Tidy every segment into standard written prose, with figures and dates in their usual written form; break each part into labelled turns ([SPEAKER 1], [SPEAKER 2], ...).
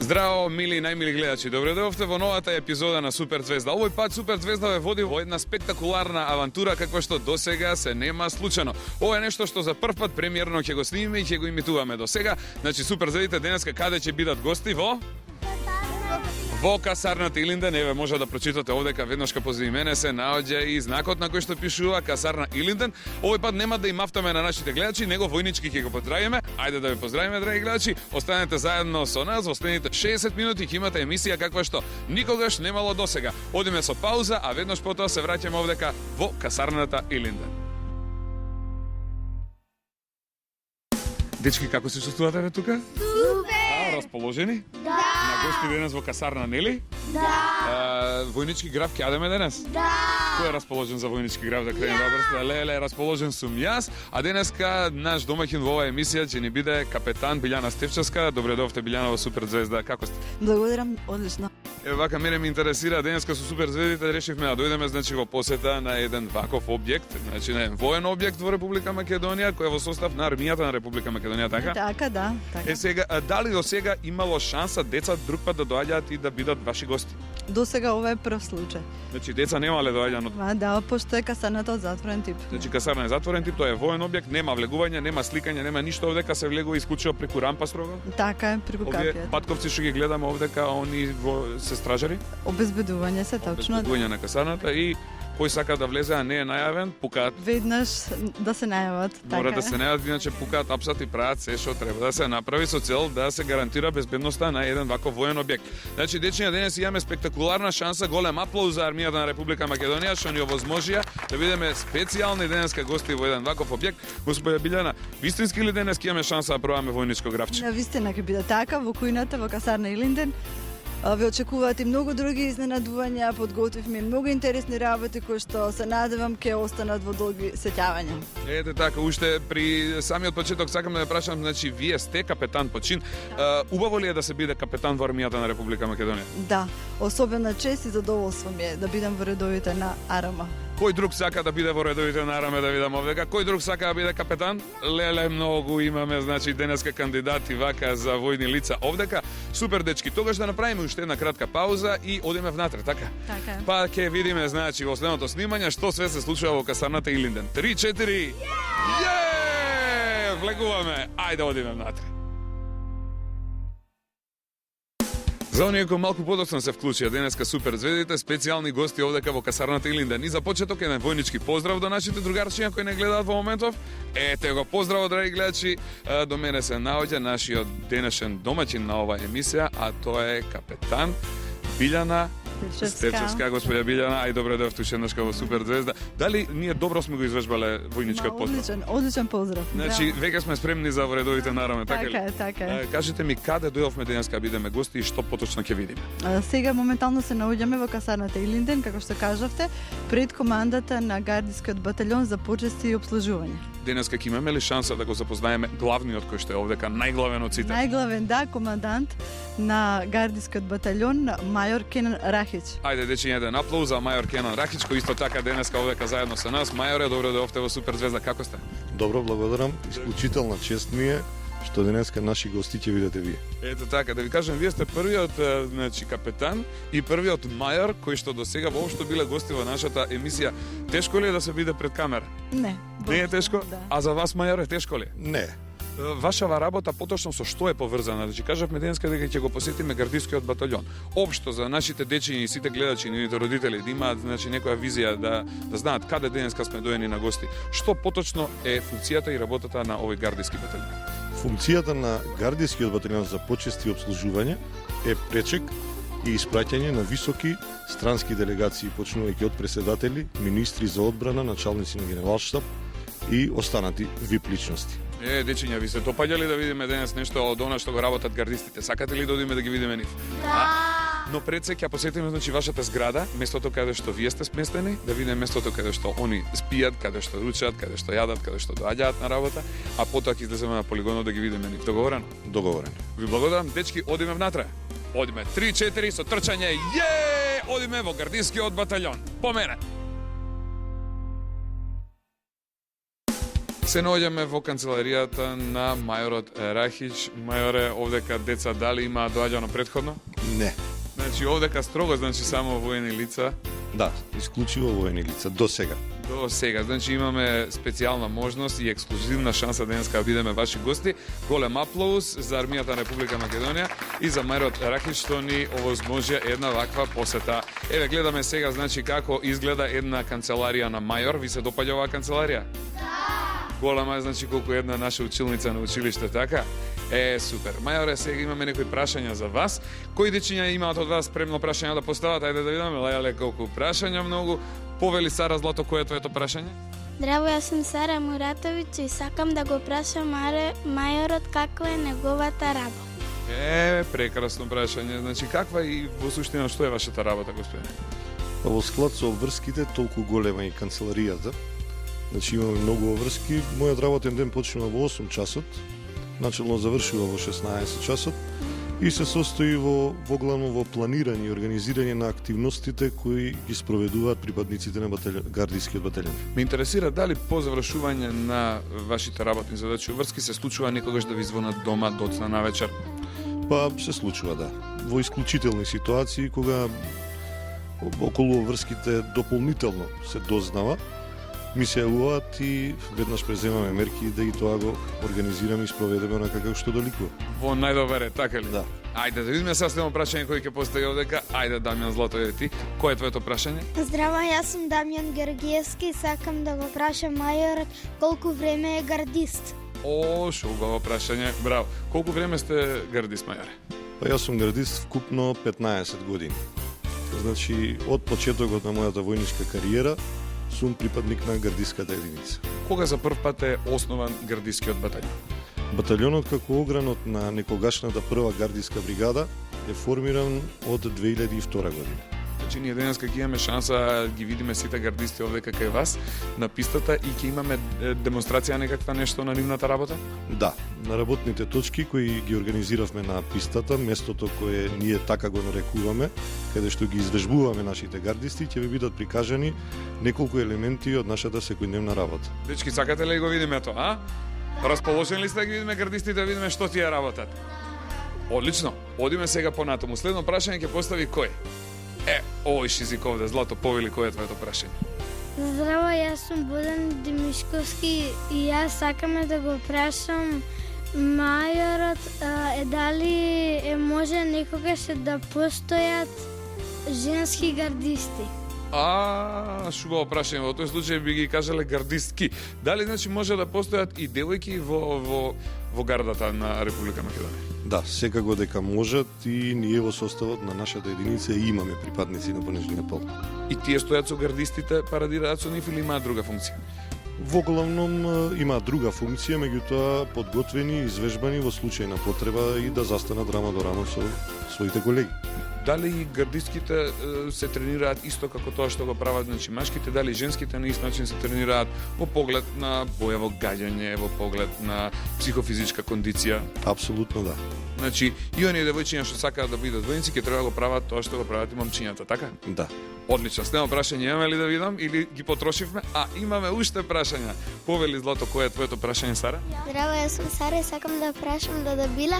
[SPEAKER 1] Здраво, мили и најмили гледачи. Добре дојдовте во новата епизода на Супер Звезда. Овој пат Супер Звезда ве води во една спектакуларна авантура каква што досега се нема случајно. Ова е нешто што за прв пат премиерно ќе го снимиме и ќе го имитуваме досега. Значи Супер Звездите денеска каде ќе бидат гости во касарната Илинден. Еве може да прочитате овдека веднаш кај позади мене се наоѓа и знакот на кој што пишува касарна Илинден. Овој пат нема да им мафтаме на нашите гледачи, него војнички ќе го поздравиме. Ајде да ве поздравиме, драги гледачи. Останете заедно со нас во следните 60 минути ќе имате емисија каква што никогаш немало досега. Одиме со пауза, а веднаш потоа се враќаме овдека во касарната Илинден. Дечки, како се чувствувате ве тука?
[SPEAKER 2] Супер!
[SPEAKER 1] Расположени?
[SPEAKER 2] Да!
[SPEAKER 1] На гости денес во касарна, нели?
[SPEAKER 2] Да!
[SPEAKER 1] Војнички граф ќе јадеме денес?
[SPEAKER 2] Да!
[SPEAKER 1] Кој е расположен за војнички граф да кренеме да Леле, расположен сум јас, а денеска наш домаќин во оваа емисија ќе ни биде капетан Билјана Стефчевска. Добре дојдовте, Билјана, во Супер Звезда. Како сте?
[SPEAKER 3] Благодарам, одлично.
[SPEAKER 1] Еве вака мене ме интересира денеска со Супер Звездите решивме да дојдеме значи во посета на еден ваков објект, значи на еден воен објект во Република Македонија кој е во состав на армијата на Република Македонија, така?
[SPEAKER 3] Така, да. Така.
[SPEAKER 1] Сега, дали до сега имало шанса деца друг пат да доаѓаат и да бидат ваши гости?
[SPEAKER 3] До сега ова е прв случај.
[SPEAKER 1] Значи деца немале доаѓано.
[SPEAKER 3] Да, пошто е касарната од затворен тип.
[SPEAKER 1] Значи касарна е затворен тип, тоа е воен објект, нема влегување, нема сликање, нема ништо овдека, се влегува исклучиво преку рампа строго.
[SPEAKER 3] Така е, преку
[SPEAKER 1] Овие
[SPEAKER 3] капијата.
[SPEAKER 1] патковци што ги гледаме овдека, они се стражари,
[SPEAKER 3] Обезбедување се точно.
[SPEAKER 1] обезбедување на касарната и кој сака да влезе, а не е најавен, пукаат.
[SPEAKER 3] Веднаш да се најават.
[SPEAKER 1] Мора
[SPEAKER 3] Така
[SPEAKER 1] да
[SPEAKER 3] е.
[SPEAKER 1] се најават, иначе пукаат апсат и прават се што треба да се направи со цел да се гарантира безбедноста на еден ваков воен објект. Значи дечиња денес имаме спектакуларна шанса, голем аплауз за армијата на Република Македонија што ни овозможија да бидеме специјални денеска гости во еден ваков објект. Господја Билјана, вистински ли денес ќе имаме шанса да пробаме војничко графче?
[SPEAKER 3] На вистина ќе биде така, во кујната, во касарна Илинден. Ве очекуваат и многу други изненадувања, подготвивме многу интересни работи кои што се надевам ќе останат во долги сеќавања.
[SPEAKER 1] Ете така, уште при самиот почеток сакам да ве прашам, значи вие сте капетан по чин. Убаво ли е да се биде капетан во армијата на Република Македонија?
[SPEAKER 3] Да, особена чест и задоволство ми е да бидам во редовите на АРМА.
[SPEAKER 1] Кој друг сака да биде во редовите на Араме да видам овдека? Кој друг сака да биде капетан? Леле, многу имаме, значи денеска кандидати вака за војни лица овдека. Супер, дечки, тогаш да направиме уште една кратка пауза и одиме внатре, така?
[SPEAKER 3] Така е.
[SPEAKER 1] Па ќе видиме, значи, во следното снимање што све се случува во касарната Илинден. 3-4. Влегуваме. Ајде одиме внатре. За оние кои малку подоцна се вклучија денеска Супер Звездите, специјални гости овдека во касарната Илинден. И за почеток еден војнички поздрав до нашите другарчиња кои не гледаат во моментов. Ете го поздраво, драги гледачи. До мене се наоѓа нашиот денешен домаќин на оваа емисија, а тоа е капетан Билјана Стефчевска. Господја Билјана, ај добре дојдовте уште еднаш во Супер Звезда. Дали ние добро сме го извежбале војничкиот поздрав?
[SPEAKER 3] Одличен поздрав.
[SPEAKER 1] Значи, веќе сме спремни за редовите нараме, така ли?
[SPEAKER 3] Така е, така е.
[SPEAKER 1] Кажете ми каде дојдовме денеска бидеме гости и што поточно ќе видиме?
[SPEAKER 3] Сега моментално се наоѓаме во касарната Илинден, како што кажавте, пред командата на гардискиот батальон за почести и обслужување.
[SPEAKER 1] Денеска ќе имаме ли шанса да го запознаеме главниот кој што е овдека, најглавен од сите?
[SPEAKER 3] Најглавен, да, командант на гардискиот батальон, мајор Кенан Рахич.
[SPEAKER 1] Ајде, дечиња, еден аплауз за мајор Кенан Рахич, кој исто така денеска овдека заедно со нас. Мајоре, добро дојдовте во Супер Звезда, како сте?
[SPEAKER 4] Добро, благодарам. Исклучителна чест ми е што денеска наши гости ќе видите вие.
[SPEAKER 1] Ето така, да ви кажам, вие сте првиот значи капетан и првиот мајор кој што досега воопшто биле гости во нашата емисија. Тешко ли е да се биде пред камера?
[SPEAKER 3] Не.
[SPEAKER 1] Не е тешко?
[SPEAKER 3] Да.
[SPEAKER 1] А за вас, мајор, е тешко ли?
[SPEAKER 4] Не.
[SPEAKER 1] Вашава работа поточно со што е поврзана? Значи кажавме денеска дека ќе го посетиме гардискиот батальон. Општо за нашите дечиња и сите гледачи, нивните родители да имаат значи некоја визија да знаат каде денеска сме доени на гости. Што поточно е функцијата и работата на овој гардиски батальон?
[SPEAKER 4] Функцијата на гардискиот батальон за почести и обслужување е пречек и испраќање на високи странски делегации, почнувајќи од преседатели, министри за одбрана, началници на генералштаб и останати вип личности.
[SPEAKER 1] Дечиња, ви се допаѓа ли да видиме денес нешто од она што го работат гардистите? Сакате ли да одиме да ги видиме нив?
[SPEAKER 2] Да!
[SPEAKER 1] Но пред се ќе посетиме значи вашата зграда, местото каде што вие сте сместени, да видиме местото каде што они спијат, каде што ручат, каде што јадат, каде што доаѓаат на работа, а потоа ќе излеземе на полигонот да ги видиме нив. Договорено?
[SPEAKER 4] Договорен.
[SPEAKER 1] Ви благодарам, дечки, одиме внатре. Одиме 3-4 со трчање. Одиме во гардискиот батальон. По мене. Се наоѓаме во канцеларијата на мајорот Рахич. Мајоре, овдека деца дали има доаѓано претходно?
[SPEAKER 4] Не.
[SPEAKER 1] Значи овдека строго, значи само воени лица
[SPEAKER 4] Да, исклучиво воени лица до сега.
[SPEAKER 1] до сега. Значи имаме специјална можност и ексклузивна шанса денеска да бидеме ваши гости. Голем аплауз за армијата на Република Македонија и за мајорот Рахич што ни овозможи една ваква посета. Еве гледаме сега значи како изгледа една канцеларија на мајор. Ви се допаѓа оваа канцеларија? Голема е, значи колку е една наша училница на училиште, така? Супер. Мајоре, сега имаме некои прашања за вас. Кои дечиња имаат од вас спремно прашања да постават? Ајде да видиме, леле колку прашања многу. Повели Сара Злато, кој е твоето прашање?
[SPEAKER 2] Здраво, јас сум Сара Муратовиќ и сакам да го прашам мајорот каква е неговата работа.
[SPEAKER 1] Прекрасно прашање. Значи, каква и во суштина што е вашата работа, господине?
[SPEAKER 4] Па во склад со обврските, толку голема и канцеларијата. Значи имаме многу обврски. Мојот работен ден почнува во 8 часот, начелно завршува во 16 часот и се состои во главно во планирање и организирање на активностите кои ги спроведуваат припадниците на гардискиот баталјон.
[SPEAKER 1] Ме интересира дали по завршување на вашите работни задачи обврски се случува некогаш да ви звонат дома доцна на вечер?
[SPEAKER 4] Па се случува, да. Во исклучителни ситуации кога околу обврските дополнително се дознава, ми се јавуваат и веднаш преземаме мерки да и тоа го организираме и спроведеме онака како што доликува.
[SPEAKER 1] Во најдобар е, така ли?
[SPEAKER 4] Да.
[SPEAKER 1] Ајде да видиме сега следно прашање кој ќе постави овдека. Ајде, Дамјан Злато, е ти. Кој е твоето прашање?
[SPEAKER 5] Здраво, јас сум Дамјан Георгиевски и сакам да го прашам мајорот колку време е гардист.
[SPEAKER 1] Шо убаво прашање. Браво. Колку време сте гардист, мајоре?
[SPEAKER 4] Па јас сум градист вкупно 15 години. Значи, од почетокот на мојата војничка кариера сум припадник на гардиската единица.
[SPEAKER 1] Кога за прв пат е основан гардискиот батаљон?
[SPEAKER 4] Баталјонот како огранот на некогашната прва гардиска бригада е формиран од 2002 година.
[SPEAKER 1] Значи ние денеска ќе имаме шанса ги видиме сите гардисти овдека кај вас на пистата и ќе имаме демонстрација некаква нешто на нивната работа?
[SPEAKER 4] Да, на работните точки кои ги организиравме на пистата, местото кое ние така го нарекуваме, каде што ги извежбуваме нашите гардисти, ќе ви бидат прикажани неколку елементи од нашата секојдневна работа.
[SPEAKER 1] Дечки, сакате ли го видиме тоа, а? Расположени ли сте да ги видиме гардистите, да видиме што тие работат? Одлично. Одиме сега понатаму. Следно прашање ќе постави кој? Овој шизик овде, Злато, повели кој е твоето прашање?
[SPEAKER 5] Здраво, јас сум Бодан Димишковски и јас сакаме да го прашам мајорот дали може некогаш да постојат женски гардисти.
[SPEAKER 1] Шубаво прашање. Во тој случај би ги кажале гардистки. Дали значи може да постојат и девојки во гардата на Република Македонија?
[SPEAKER 4] Да, секако дека можат и ние во составот на нашата единица имаме припадници на понижниот пол.
[SPEAKER 1] И тие стојат со гардистите, парадираат со нив или имаат друга функција?
[SPEAKER 4] Во главном имаат друга функција, меѓутоа подготвени и извежбани во случај на потреба и да застанат рамо до рамо со своите колеги.
[SPEAKER 1] Дали гардистките се тренираат исто како тоа што го прават значи машките, дали женските на ист начин се тренираат во поглед на боево гаѓање, во поглед на психофизичка кондиција?
[SPEAKER 4] Апсолутно да.
[SPEAKER 1] Значи, и оние девојчиња што сакаат да бидат војници, ќе треба да го прават тоа што го прават и момчињата, така?
[SPEAKER 4] Да.
[SPEAKER 1] Одлично. Следно прашање имаме ли да видам или ги потрошивме? Имаме уште прашања. Повели Злато, кој е твоето прашање, Сара?
[SPEAKER 5] Здраво, јас сум Сара и сакам да прашам Дадабила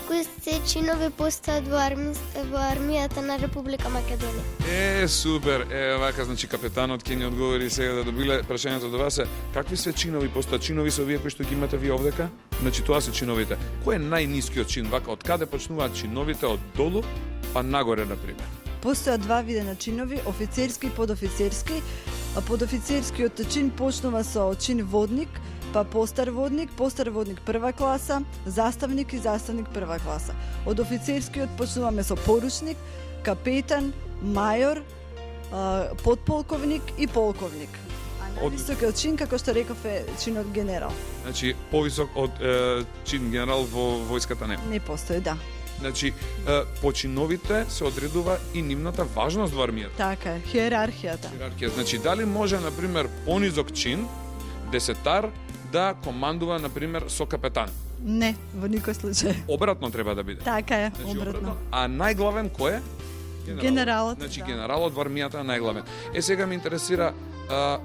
[SPEAKER 5] кои се чинови постојат во армијата на Република Македонија.
[SPEAKER 1] Супер. Вака, значи капетанот ќе ни одговори сега да добиле прашањето до вас е какви се чинови постојат? Чинови се овие кои што ги имате вие овдека? Значи тоа се чиновите. Кој е најнискиот чин? Вака, од каде почнуваат чиновите од долу па нагоре на пример?
[SPEAKER 3] Постојат два вида на чинови, офицерски и подофицерски. Подофицерскиот чин почнува со чин водник, па постар водник прва класа, заставник и заставник прва класа. Од офицерскиот почнуваме со поручник, капетан, мајор, подполковник и полковник. А највисокиот чин, како што реков, е чинот генерал.
[SPEAKER 1] Значи, повисок од чин генерал во војската нема.
[SPEAKER 3] Не постои, да.
[SPEAKER 1] Значи, по чиновите се одредува и нивната важност во армијата.
[SPEAKER 3] Така е, хиерархијата.
[SPEAKER 1] Хиерархија. Значи, дали може, например, понизок чин, десетар, да командува, например, со капетан?
[SPEAKER 3] Не, во никој случај.
[SPEAKER 1] Обратно треба да биде.
[SPEAKER 3] Така е,
[SPEAKER 1] Значи,
[SPEAKER 3] обратно.
[SPEAKER 1] А најглавен кој е?
[SPEAKER 3] Генералот.
[SPEAKER 1] Значи,
[SPEAKER 3] да.
[SPEAKER 1] генералот во армијата е најглавен. Сега ме интересира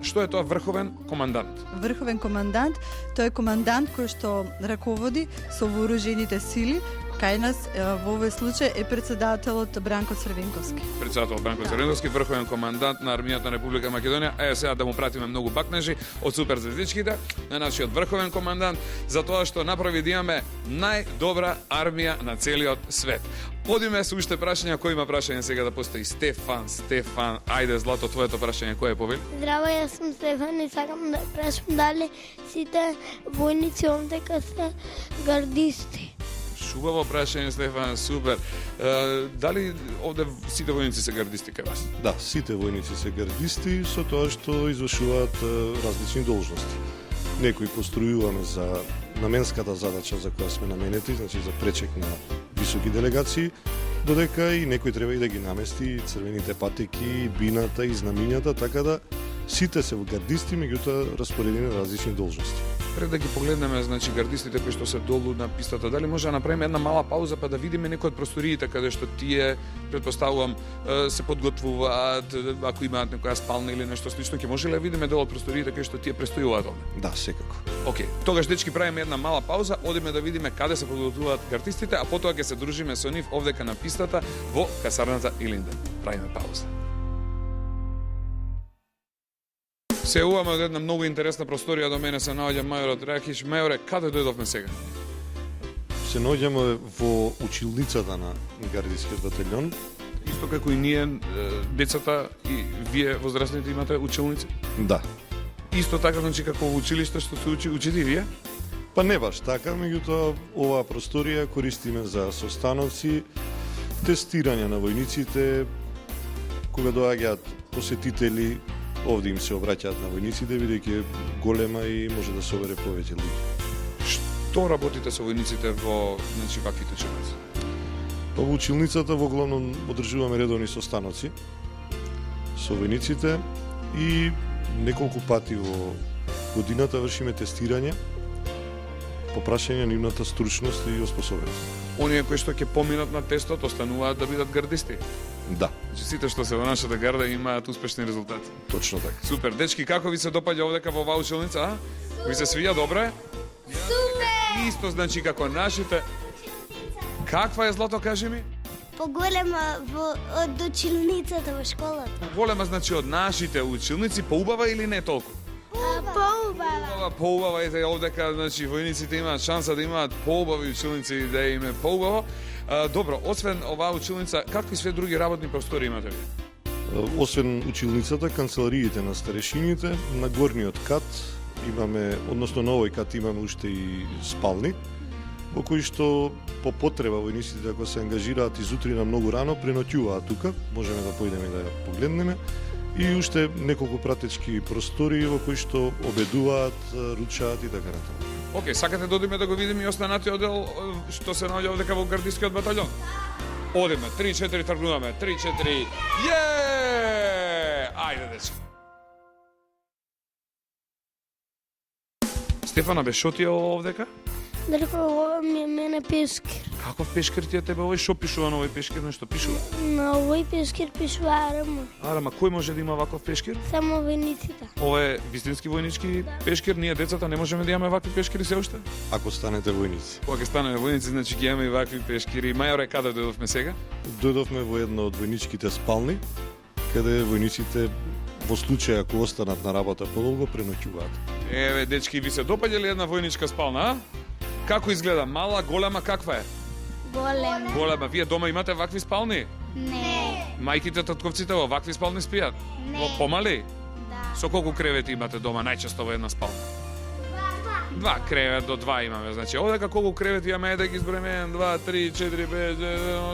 [SPEAKER 1] Што е тоа врховен командант?
[SPEAKER 3] Врховен командант, тој е командант кој што раководи со вооружените сили. Кај нас во овој случај е председателот Бранко Црвенковски.
[SPEAKER 1] Председател Бранко Црвенковски, врховен командант на армијата на Република Македонија. Ево сега да му пратиме многу бакнежи од суперзвездичките на нашиот врховен командант за тоа што направи да имаме најдобра армија на целиот свет. Одиме со уште прашања, кој има прашање сега да постои? Стефан, ајде Злато, твоето прашање кој е повели?
[SPEAKER 5] Здраво, јас сум Стефан и сакам да прашам дали сите војници овдека се гардисти.
[SPEAKER 1] Убаво прашање, Стефан, супер. Дали овде сите војници се гардисти кај вас?
[SPEAKER 4] Да, сите војници се гардисти со тоа што извршуваат различни должности. Некои постројуваме за наменската задача за која сме наменети, значи за пречек на високи делегации, додека и некој треба и да ги намести црвените патеки, бината и знамињата, така да сите се гардисти, меѓутоа распоредени на различни должности.
[SPEAKER 1] Пред да ги погледнеме, значи, гардистите кои што се долу на пистата, дали може да направиме една мала пауза па да видиме некои од просториите каде што тие, предпоставувам, се подготвуваат, ако имаат некоја спална или нешто слично, ќе може ли да видиме дел од просториите кои што тие престојуваат овде?
[SPEAKER 4] Да, секако.
[SPEAKER 1] Океј, тогаш дечки правиме една мала пауза, одиме да видиме каде се подготвуваат гардистите, а потоа ќе се дружиме со нив овдека на пистата во касарната Илинден. Правиме пауза. Се јавуваме од една многу интересна просторија, до мене се наоѓа мајорот Ракиш. Мајоре, каде дојдовме сега?
[SPEAKER 4] Се наоѓаме во училницата на гардискиот батальон.
[SPEAKER 1] Исто како и ние, децата и вие возрастните имате училници?
[SPEAKER 4] Да.
[SPEAKER 1] Исто така, значи, како во училиште што се учите и вие?
[SPEAKER 4] Па не баш така, меѓутоа оваа просторија користиме за состановци, тестирање на војниците, кога доаѓаат посетители, овде им се обраќаат на војниците, бидејќи е голема и може да се обере повеќе луѓе.
[SPEAKER 1] Што работите со војниците во, значи, ваквите училници?
[SPEAKER 4] Па во училницата во главно одржуваме редовни состаноци со војниците и неколку пати во годината вршиме тестирање по прашање на нивната стручност и оспособеност.
[SPEAKER 1] Оние кои што ќе поминат на тестот остануваат да бидат гардисти.
[SPEAKER 4] Да,
[SPEAKER 1] Значи сите што се во нашата гарда имаат успешни резултати.
[SPEAKER 4] точно така.
[SPEAKER 1] Супер. Дечки, како ви се допаѓа овдека во оваа училница, а? Ви се свија добре? Супер! Исто, значи, како нашите. Каква е, Злато, кажи ми?
[SPEAKER 5] Поголема од училницата во школата.
[SPEAKER 1] Голема, значи, од нашите училници, поубава или не толку?
[SPEAKER 5] Поубава.
[SPEAKER 1] Поубава е овдека, значи, војниците имаат шанса да имаат поубави училници и да им е поубаво. Добро, освен оваа училница, какви све други работни простори имате ви?
[SPEAKER 4] Освен училницата, канцелариите на старешините, на горниот кат имаме, односно на овој кат имаме уште и спални, во кои што по потреба војниците ако се ангажираат изутрина многу рано, преноќуваат тука, можеме да појдеме да ја погледнеме, и уште неколку пратечки простори во кои што обедуваат, ручаат и така натаму.
[SPEAKER 1] Океј, сакате да одиме да го видиме и останатиот дел што се наоѓа овдека во гардискиот батальон? Одиме, 3-4 тргнуваме, 3-4, Ајде, дечки. Стефана, бе, шо ти е овдека?
[SPEAKER 5] Дали ова ми е мене пешкир.
[SPEAKER 1] Каков пешкир ти е тебе овој? Шо пишува на овој пешкир? Нешто пишува?
[SPEAKER 5] На овој пешкир пишува Арама.
[SPEAKER 1] Арама, кој може да има ваков пешкир?
[SPEAKER 5] Само војниците.
[SPEAKER 1] Ова е вистински војнички пешкир, ние децата не можеме да имаме вакви пешкири се уште?
[SPEAKER 4] Ако станете војници.
[SPEAKER 1] Кога ќе станеме војници, значи ќе имаме и вакви пешкири. Мајоре, каде дојдовме сега?
[SPEAKER 4] Дојдовме во една од војничките спални, каде војниците во случај ако останат на работа подолго преноќуваат.
[SPEAKER 1] Еве, дечки, ви се допаѓа ли една војничка спална, а? Како изгледа? Мала, голема, каква е?
[SPEAKER 5] Голема.
[SPEAKER 1] Голема. Вие дома имате вакви спални?
[SPEAKER 5] Не.
[SPEAKER 1] Мајките, татковците во вакви спални спијат?
[SPEAKER 5] Не.
[SPEAKER 1] Во помали?
[SPEAKER 5] Да.
[SPEAKER 1] Со колку кревети имате дома најчесто во една спална? Два кревет до два имаме. Значи, овдека колку кревети имаме, да ги изброиме 1, 2, 3, 4,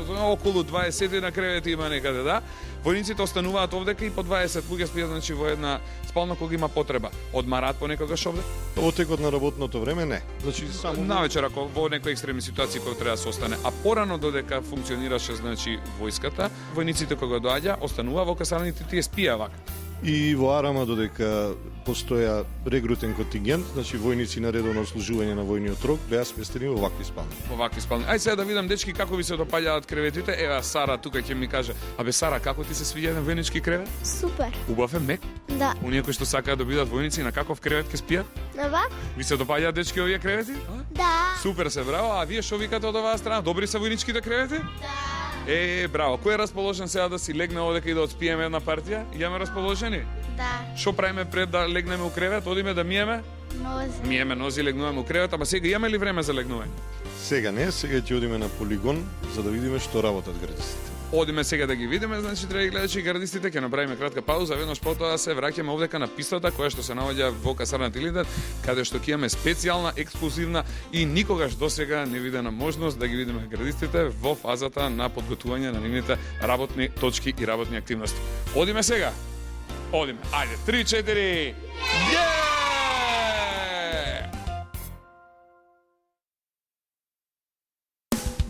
[SPEAKER 1] 5, околу 20 на кревети има некаде, да? Војниците остануваат овдека и по 20 луѓе спијат, значи, во една спална кога има потреба. Одмараат понекогаш овде?
[SPEAKER 4] Во текот на работното време не. Значи само
[SPEAKER 1] Навечер, ако во некои екстремни ситуации кои треба да се остане. А порано додека функционираше, значи, војската, војниците кога доаѓа, останува во касарните, тие спија вака.
[SPEAKER 4] и во Арама додека постоја регрутен контингент, значи војници на редовно служување на војниот рок, беа сместени во вакви спални.
[SPEAKER 1] Во вакви спални. Ај сега да видам, дечки, како ви се допаѓаат креветите. Ева Сара тука ќе ми каже: "Абе Сара, како ти се свиѓа на војнички кревет?"
[SPEAKER 5] Супер.
[SPEAKER 1] Убав е, мек.
[SPEAKER 5] Да.
[SPEAKER 1] Оние кои што сакаат да бидат војници, на каков кревет ќе спијат?
[SPEAKER 5] На вак?
[SPEAKER 1] Ви се допаѓаат дечки овие кревети? А?
[SPEAKER 5] Да.
[SPEAKER 1] Супер се, браво. А вие што викате од оваа страна? Добри се војничките кревети? Да. Браво. Кој е расположен сега да си легне овдека и да отспиеме една партија? Имаме расположени?
[SPEAKER 2] Да.
[SPEAKER 1] Што правиме пред да легнеме у кревет? Одиме да миеме?
[SPEAKER 2] Нозе.
[SPEAKER 1] Миеме нози, легнуваме у кревет, ама сега имаме ли време за легнување?
[SPEAKER 4] Сега не, сега ќе одиме на полигон за да видиме што работат градистите.
[SPEAKER 1] Одиме сега да ги видиме, значи драги гледачи и градистите, ќе направиме кратка пауза, веднаш потоа се враќаме овдека на пистата која што се наоѓа во касарната Илинден, каде што ќе имаме специјална, ексклузивна и никогаш досега невидена можност да ги видиме градистите во фазата на подготвување на нивните работни точки и работни активности. Одиме сега? Одиме. Ајде, 3-4.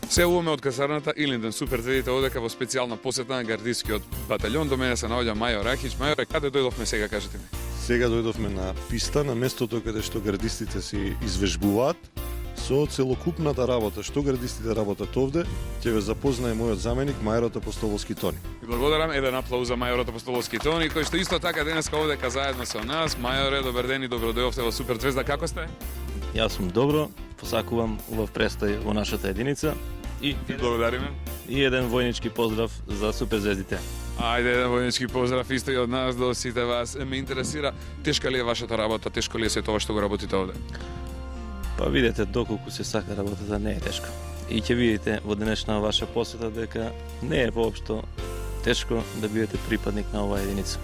[SPEAKER 1] Се уваме од касарната Илинден. Супер, видите одека во специјална посета на гардискиот батальон. До мене се наоѓа Мајо Рахич. Мајоре, каде дојдовме сега, кажете ми?
[SPEAKER 4] Сега дојдовме на писта, на местото каде што градистите си извежбуваат со целокупната работа. Што градистите работат овде, ќе ве запознае мојот заменик Мајорот Апостоловски Тони.
[SPEAKER 1] И благодарам, еден аплауз за Мајорот Апостоловски Тони, кој што исто така денеска овдека заедно со нас. Мајоре, добар ден и добро дојдовте во Супер Звезда. Како сте?
[SPEAKER 6] Јас сум добро, посакувам убав престој во нашата единица и
[SPEAKER 1] Благодариме.
[SPEAKER 6] еден војнички поздрав за суперзвездите.
[SPEAKER 1] Ајде, еден војнички поздрав исто и од нас до сите вас. Ме интересира, тешка ли е вашата работа, тешко ли е се тоа што го работите овде?
[SPEAKER 6] Па видете доколку се сака работата не е тешко. И ќе видите во денешна ваша посета дека не е воопшто тешко да бидете припадник на оваа единица.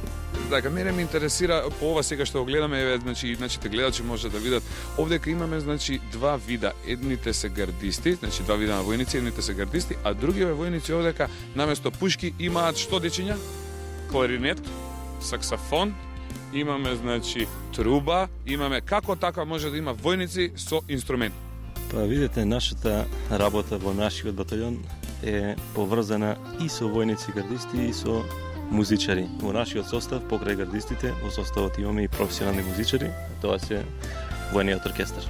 [SPEAKER 1] Така, мене ме интересира по ова сега што го гледаме, еве, значи нашите гледачи може да видат. Овдека имаме значи два вида. Едните се гардисти, значи два вида на војници, едните се гардисти, а другиве војници овдека наместо пушки имаат што дечиња? Кларинет, саксофон, имаме значи труба, имаме како така може да има војници со инструмент.
[SPEAKER 6] Па видите, нашата работа во нашиот батальон е поврзана и со војници гардисти и со музичари. Во нашиот состав, покрај гардистите, во составот имаме и професионални музичари, тоа се војниот оркестар.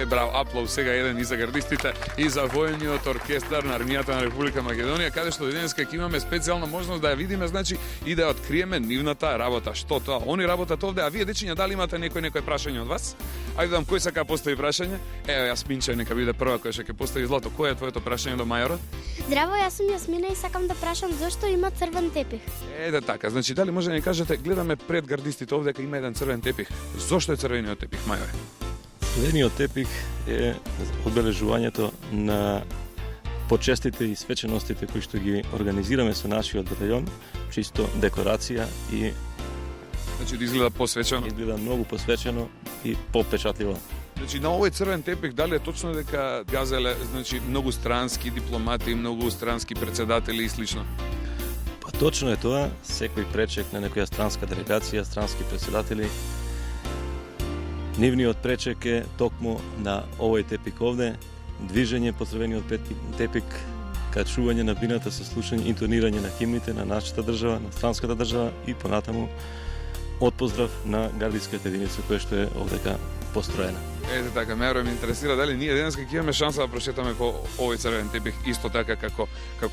[SPEAKER 1] Браво, аплауз сега еден и за гардистите и за војниот оркестар на армијата на Република Македонија, каде што денеска ќе имаме специјална можност да ја видиме, значи и да ја откриеме нивната работа. Што тоа? Они работат овде, а вие дечиња дали имате некој прашање од вас? Ајде дам кој сака постави прашање? Еве Јасминче нека биде прва која ќе постави. Злато, кој е твоето прашање до Мајорот?
[SPEAKER 2] Здраво, јас сум Јасмина и сакам да прашам зошто има црвен тепих.
[SPEAKER 1] Еде така, значи дали може да ни кажете, гледаме пред гардистите овдека има еден црвен тепих. Зошто е црвениот тепих, Мајоре?
[SPEAKER 6] Црвениот тепих е одбележувањето на почестите и свеченостите кои што ги организираме со нашиот батальон, чисто декорација и
[SPEAKER 1] Значи да изгледа посвечено.
[SPEAKER 6] изгледа многу посвечено и попечатливо.
[SPEAKER 1] Значи на овој црвен тепих дали е точно дека газеле, значи многу странски дипломати, многу странски претседатели и слично?
[SPEAKER 6] Па точно е тоа, секој пречек на некоја странска делегација, странски претседатели, нивниот пречек е токму на овој тепик овде, движење по црвениот тепик, качување на бината со слушање, интонирање на химните на нашата држава, на странската држава и понатаму отпоздрав на гардиската единица која што е овдека построена.
[SPEAKER 1] Ете така, Мајоре, ме интересира дали ние денеска ќе имаме шанса да прошетаме по овој црвен тепих исто така како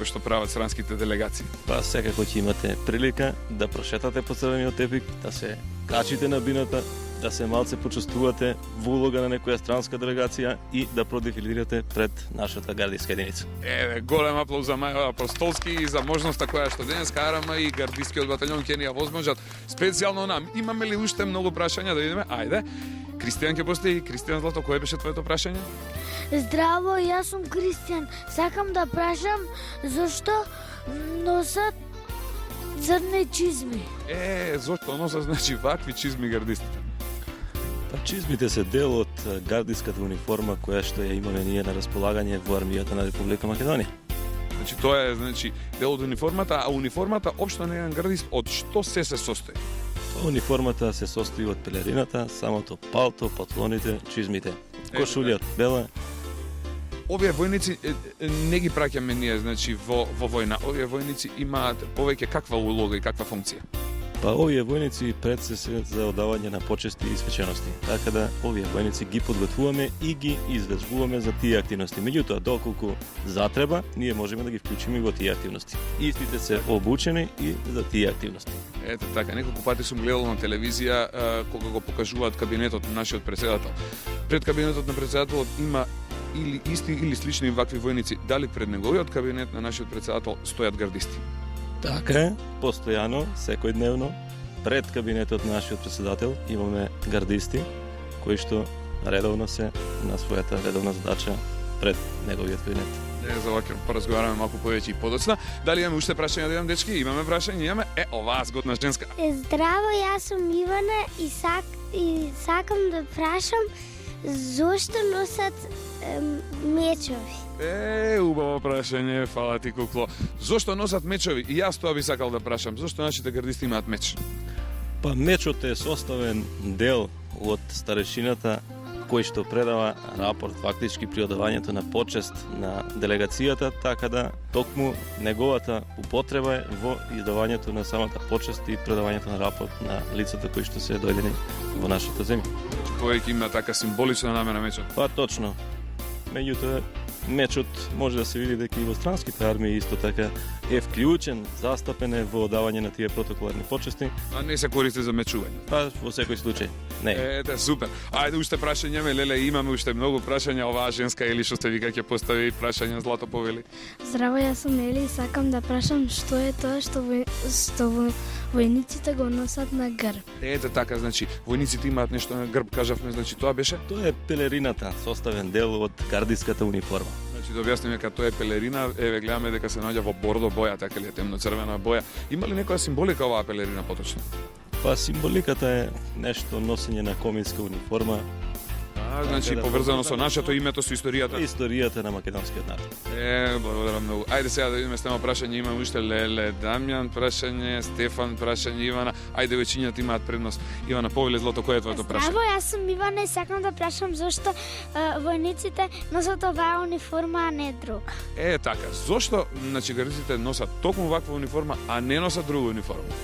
[SPEAKER 1] што прават странските делегации.
[SPEAKER 6] Па секако ќе имате прилика да прошетате по црвениот тепик, да се качите на бината, да се малце почувствувате во улога на некоја странска делегација и да продефилирате пред нашата гардиска единица.
[SPEAKER 1] Еве, голем аплауз за Мајо Апостолски и за можноста која што денеска арама и гардискиот батальон ќе ни ја возможат специјално нам. Имаме ли уште многу прашања да видиме? Ајде. Кристијан ќе постави. Кристијан Злато, кое беше твоето прашање?
[SPEAKER 7] Здраво, јас сум Кристијан. Сакам да прашам зошто носат црни чизми.
[SPEAKER 1] Зошто носат значи вакви чизми гардистите?
[SPEAKER 6] Па чизмите се дел од гардиската униформа која што ја имаме ние на располагање во армијата на Република Македонија.
[SPEAKER 1] Значи тоа е значи дел од униформата, а униформата општо на еден гардист од што се состои?
[SPEAKER 6] Униформата се состои од пелерината, самото палто, патлоните, чизмите. Кошулјата бела.
[SPEAKER 1] Овие војници не ги праќаме ние, значи во војна. Овие војници имаат повеќе каква улога и каква функција?
[SPEAKER 6] Па овие војници пред се за одавање на почести и свечености. Така да овие војници ги подготвуваме и ги извежбуваме за тие активности. Меѓутоа, доколку затреба, ние можеме да ги вклучиме во тие активности. Истите се обучени и за тие активности.
[SPEAKER 1] Ете така, неколку пати сум гледал на телевизија кога го покажуваат кабинетот на нашиот претседател. Пред кабинетот на претседателот има или исти или слични вакви војници. Дали пред неговиот кабинет на нашиот претседател стојат гардисти?
[SPEAKER 6] Така е, постојано, секојдневно, пред кабинетот на нашиот претседател имаме гардисти кои што редовно се на својата редовна задача пред неговиот кабинет.
[SPEAKER 1] За ова ќе поразговараме малку повеќе и подоцна. Дали имаме уште прашања да имам, дечки? Имаме прашање, имаме. Оваа згодна женска.
[SPEAKER 5] Здраво, јас сум Ивана и сакам да прашам зошто носат мечови?
[SPEAKER 1] Убаво прашање, фала ти, кукло. Зошто носат мечови? И јас тоа би сакал да прашам. Зошто нашите гардисти имаат меч?
[SPEAKER 6] Па мечот е составен дел од старешината кој што предава рапорт фактички при одавањето на почест на делегацијата, така да токму неговата употреба е во издавањето на самата почест и предавањето на рапорт на лицата кои што се дојдени во нашата земја.
[SPEAKER 1] Повеќе има така символична намера мечот.
[SPEAKER 6] Па точно. Меѓутоа, мечот може да се види дека и во странските армии исто така е вклучен, застапен е во одавање на тие протоколарни почести.
[SPEAKER 1] А не се користи за мечување?
[SPEAKER 6] Па во секој случај. Не.
[SPEAKER 1] Ете, супер. Ајде уште прашање, леле, имаме уште многу прашања. Оваа женска Ели што сте вика ќе постави прашања, Злато повели.
[SPEAKER 2] Здраво, јас сум Ели и сакам да прашам што е тоа што војниците го носат на грб.
[SPEAKER 1] Ете така, значи, војниците имаат нешто на грб, кажавме, значи тоа беше?
[SPEAKER 6] Тоа е пелерината, составен дел од гардиската униформа.
[SPEAKER 1] Значи да објасниме дека тоа е пелерина, еве гледаме дека се наоѓа во бордо боја, така ли е, темно-црвена боја. Има ли некоја символика оваа пелерина поточно?
[SPEAKER 6] Па символиката е нешто носење на коминска униформа.
[SPEAKER 1] Значи поврзано со нашето името, со историјата.
[SPEAKER 6] Историјата на македонскиот народ.
[SPEAKER 1] Благодарам многу. Ајде сега да видиме стема прашање, имаме уште Леле, Дамјан прашање, Стефан прашање, Ивана. Ајде веќината имаат предност. Ивана, повели, Злато, кој е твоето прашање?
[SPEAKER 7] Здраво, јас сум Ивана и сакам да прашам зошто војниците носат оваа униформа, а не друг.
[SPEAKER 1] Така, зошто значи гардистите носат токму ваква униформа, а не носат друга униформа?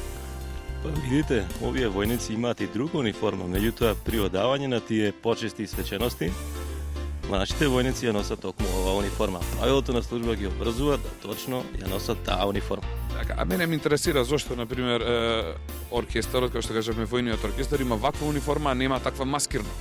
[SPEAKER 6] Па видите, овие војници имаат и друга униформа, меѓутоа при одавање на тие почести и свечености, нашите војници ја носат токму оваа униформа. Правилото на служба ги обврзува да точно ја носат таа униформа.
[SPEAKER 1] Така, а мене ме интересира зошто, например, оркестарот, како што кажеме, војниот оркестар има ваква униформа, а нема таква маскирна.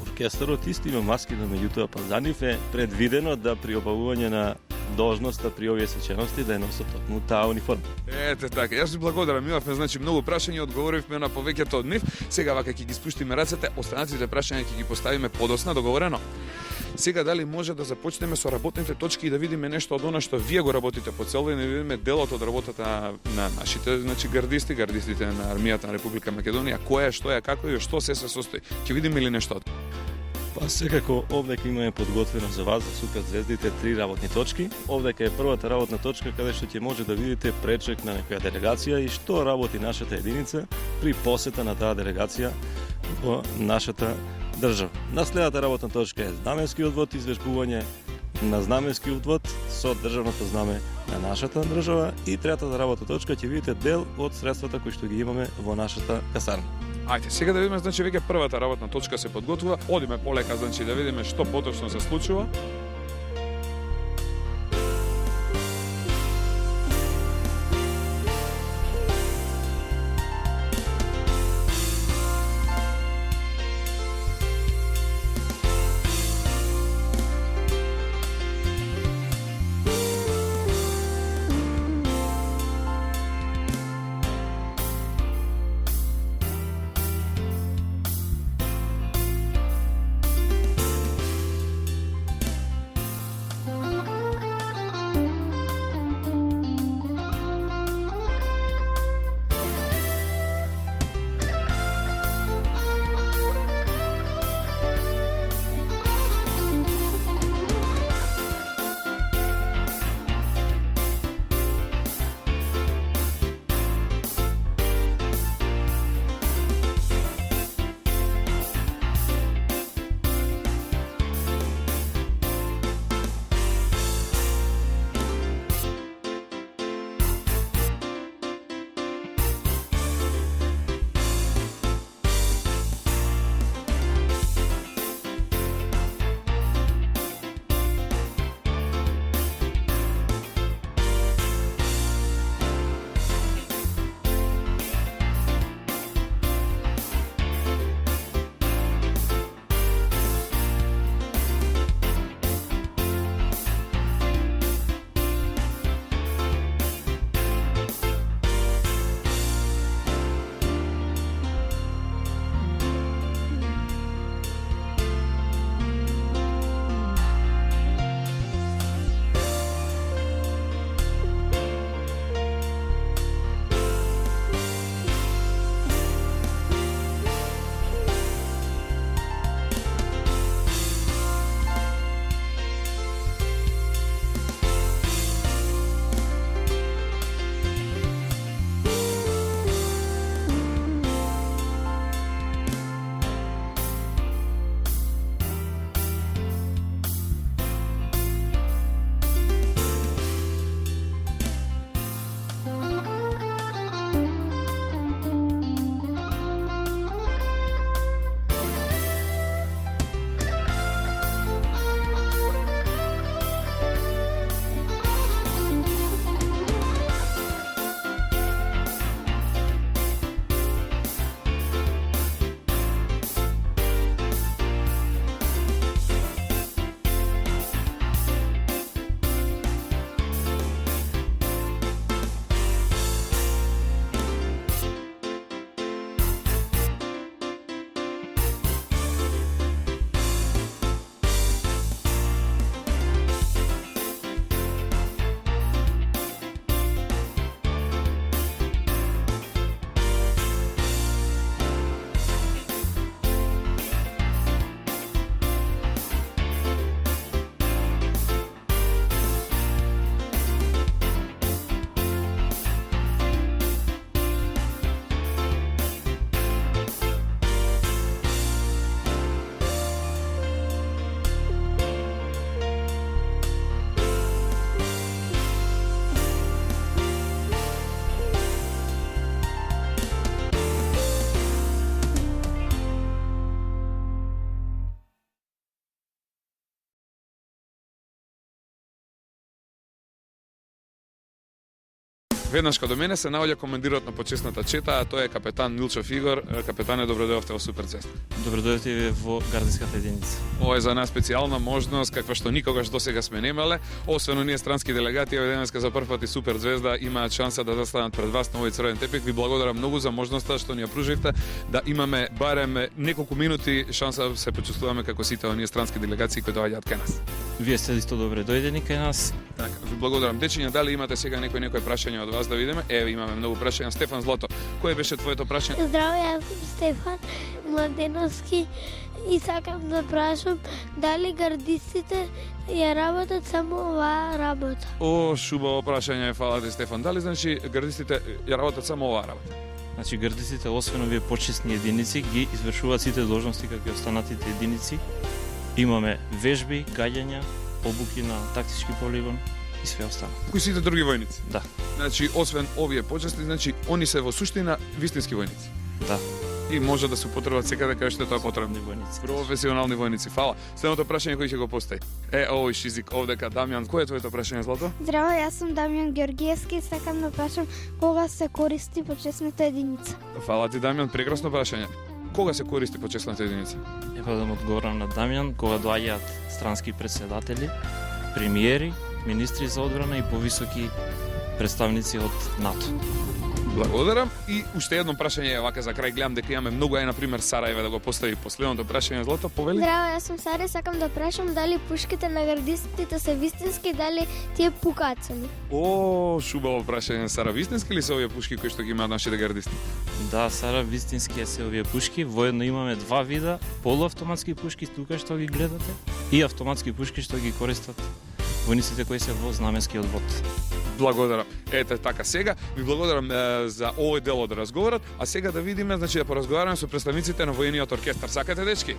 [SPEAKER 6] Оркестарот исто има маскирна, меѓутоа па за нив е предвидено да при обавување на должноста при овие свечености да ја носат токму таа униформа.
[SPEAKER 1] Ете така, јас ви благодарам, имавме значи многу прашања, одговоривме на повеќето од нив. Сега вака ќе ги спуштиме рацете, останатите прашања ќе ги поставиме подосна, договорено. Сега дали може да започнеме со работните точки и да видиме нешто од она што вие го работите по цел ден и да видиме делот од работата на нашите значи гардисти, гардистите на армијата на Република Македонија, која, што е, како и што се состои. Ќе видиме ли нешто од?
[SPEAKER 6] Па секако овдека имаме подготвено за вас, за Супер звездите, 3 работни точки. Овдека е првата работна точка каде што ќе може да видите пречек на некоја делегација и што работи нашата единица при посета на таа делегација во нашата држава. Наследната работна точка е знаменски одвод, извежбување на знаменски одвод со државното знаме на нашата држава и третата работна точка ќе видите дел од средствата кои што ги имаме во нашата касарна.
[SPEAKER 1] Ајде, сега да видиме, значи веќе првата работна точка се подготвува. Одиме полека, значи да видиме што поточно се случува. Веднаш кај до мене се наоѓа командирот на почесната чета, а тој е капетан Милчов Игор. Капетане, добродојавте во Суперцест.
[SPEAKER 8] Добродојавте во гардиската единица.
[SPEAKER 1] Ова е за нас специјална можност, каква што никогаш досега сме немале. Освен оние странски делегати, еве денеска за прв пат и Супер Звезда имаат шанса да застанат пред вас на овој црвен тепик. Ви благодарам многу за можноста што ни ја пруживте да имаме барем неколку минути шанса да се почувствуваме како сите оние странски делегации кои доаѓаат кај нас.
[SPEAKER 8] Вие сте исто добре дојдени кај нас.
[SPEAKER 1] Така, ви благодарам. Дечиња, дали имате сега некој прашање од вас да видиме? Еве имаме многу прашања. Стефан Злато, кој беше твоето прашање?
[SPEAKER 7] Здраво, јас сум Стефан Младеновски и сакам да прашам дали гардистите ја работат само оваа работа.
[SPEAKER 1] О, шубаво прашање, фала ти Стефан. Дали значи гардистите ја работат само оваа работа?
[SPEAKER 8] Значи гардистите освен овие почесни единици ги извршуваат сите должности како и останатите единици. Имаме вежби, гаѓања, обуки на тактички полигон и све останало.
[SPEAKER 1] Кои сите други војници?
[SPEAKER 8] Да.
[SPEAKER 1] Значи, освен овие почести, значи, они се во суштина вистински војници.
[SPEAKER 8] Да.
[SPEAKER 1] И може да се употребат секаде каде што е тоа потребно.
[SPEAKER 8] Војници.
[SPEAKER 1] Професионални војници. Фала. Следното прашање кој ќе го постави? Овој шизик овдека, Дамјан. Кој е твоето прашање, Злато?
[SPEAKER 7] Здраво, јас сум Дамјан Георгиевски и сакам да прашам кога се користи почесната единица.
[SPEAKER 1] Фала ти, Дамјан, прекрасно прашање. Кога се користи почесната единица?
[SPEAKER 8] Ева да му одговорам на Дамјан, кога доаѓаат странски председатели, премиери, министри за одбрана и повисоки представници од НАТО.
[SPEAKER 1] Благодарам. И уште едно прашање е вака за крај. Гледам дека имаме многу, на пример Сара еве да го постави последното прашање. Злато, повели?
[SPEAKER 5] Здраво, јас сум Сара и сакам да прашам дали пушките на гардистите се вистински, дали тие пукаат сами.
[SPEAKER 1] О, шубаво прашање, Сара. Вистински ли се овие пушки кои што ги имаат нашите гардисти?
[SPEAKER 8] Да, Сара, вистински се овие пушки. Воедно имаме два вида, полуавтоматски пушки, тука што ги гледате, и автоматски пушки што ги користат војниците кои се во знаменскиот вод.
[SPEAKER 1] Благодарам. Ете така, сега ви благодарам за овој дел од разговорот, а сега да видиме, значи да поразговараме со представниците на војниот оркестар. Сакате, дечки?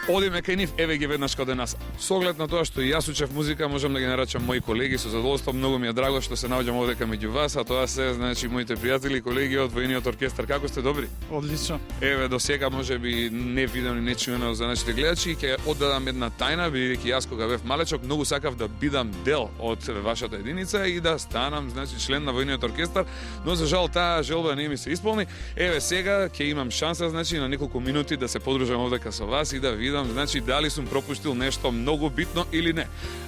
[SPEAKER 1] Одиме кај нив, еве ги веднаш каде нас. Со оглед на тоа што и јас учев музика, можам да ги нарачам мои колеги со задоволство. Многу ми е драго што се наоѓам овдека меѓу вас, а тоа се значи моите пријатели и колеги од војниот оркестар. Како сте, добри?
[SPEAKER 9] Одлично.
[SPEAKER 1] Еве до сега можеби не видено и не чуено за нашите гледачи, ќе оддадам една тајна, бидејќи јас кога бев малечок многу сакав да бидам дел од вашата единица и да станам значи член на војниот оркестар, но за жал таа желба не ми се исполни. Еве сега ќе имам шанса значи на неколку минути да се подружам овдека со вас и да видам значи дали сум пропуштил нешто многу битно или не.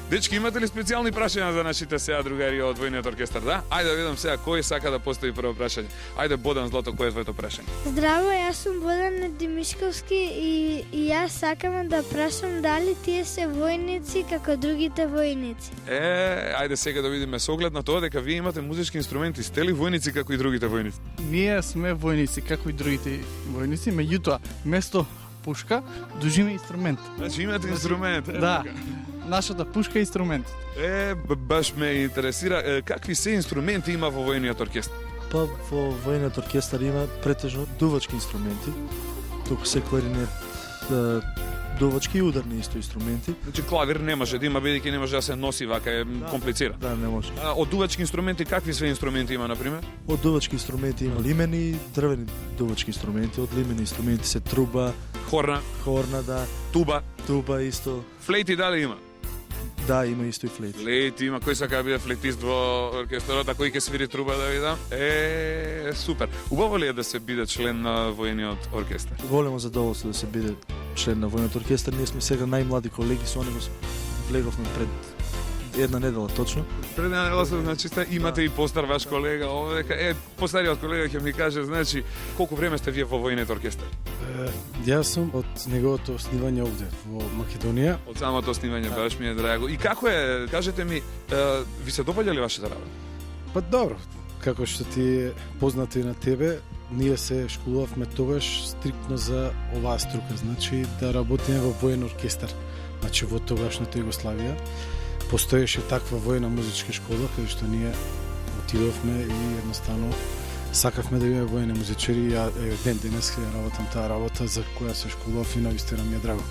[SPEAKER 1] Дечки, имате ли специјални прашања за нашите сега другари од војниот оркестар, да? Ајде да видам сега кој сака да постави прво прашање. Ајде, Бодан, Злато, кој е твоето прашање?
[SPEAKER 7] Здраво, јас сум Бодан Димишковски и јас сакам да прашам дали тие се војници како другите војници.
[SPEAKER 1] Ајде сега да видиме со оглед на тоа дека вие имате музички инструменти, сте ли војници како и другите војници?
[SPEAKER 9] Ние сме војници како и другите војници, меѓутоа место пушка дужиме инструмент.
[SPEAKER 1] Значи имате инструмент,
[SPEAKER 9] Да. Нашата пушка е инструмент.
[SPEAKER 1] Баш ме интересира какви се инструменти има во војниот оркестар.
[SPEAKER 10] Па во војниот оркестар има претежно дувачки инструменти, туку се кларинет, дувачки и ударни исто инструменти.
[SPEAKER 1] Значи клавир не може да има бидејќи не може да се носи вака, е комплицира.
[SPEAKER 10] Да, не може.
[SPEAKER 1] Од дувачки инструменти какви све инструменти има на пример?
[SPEAKER 10] Од дувачки инструменти има лимени, дрвени дувачки инструменти, од лимени инструменти се труба, хорна, да, туба исто.
[SPEAKER 1] Флейти дали има?
[SPEAKER 10] Да, има исто и флейт.
[SPEAKER 1] Флейт има, кој сака да биде флейтист во оркестарот, а кој ќе свири труба да видам? Супер. Убаво ли е да се биде член на војниот оркестар?
[SPEAKER 10] Големо задоволство да се биде член на војниот оркестар. Ние сме сега најмлади колеги, со него влеговме пред една недела точно.
[SPEAKER 1] Пред една недела значи имате и постар ваш колега овдека. Постариот колега ќе ми каже, значи, колку време сте вие во војниот оркестар?
[SPEAKER 11] Јас сум од неговото основање овде во Македонија.
[SPEAKER 1] Од самото основање, баш ми е драго. И како е, кажете ми, ви се допаѓа ли вашата работа?
[SPEAKER 11] Па добро, како што ти е познато и на тебе, ние се школувавме тогаш стриктно за оваа струка, значи да работиме во воен оркестар. Значи во тогашната Југославија постоеше таква воена музичка школа каде што ние отидовме и едноставно сакавме да имаме воени музичари. Ја ден денес ја работам таа работа за која се школував и навистина ми е драго.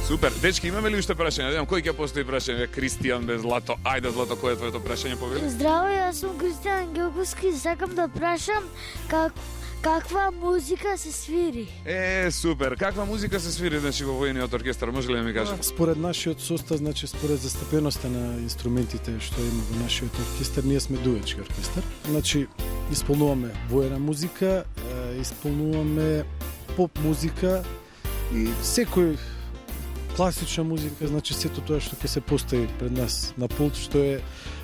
[SPEAKER 1] Супер. Дечки, имаме ли уште прашање? Видам кој ќе постои прашање? Кристијан без Злато. Ајде, Злато, кој е твоето прашање, повели?
[SPEAKER 7] Здраво, јас сум Кристијан Георгиевски и сакам да прашам Каква музика се свири?
[SPEAKER 1] Супер. Каква музика се свири значи во војниот оркестар? Може ли да ми кажете?
[SPEAKER 11] Според нашиот состав, значи според застапеноста на инструментите што има во нашиот оркестар, ние сме дувечки оркестар. Значи исполнуваме воена музика, исполнуваме поп музика и секој класична музика, значи сето тоа што ќе се постави пред нас на пулт, што е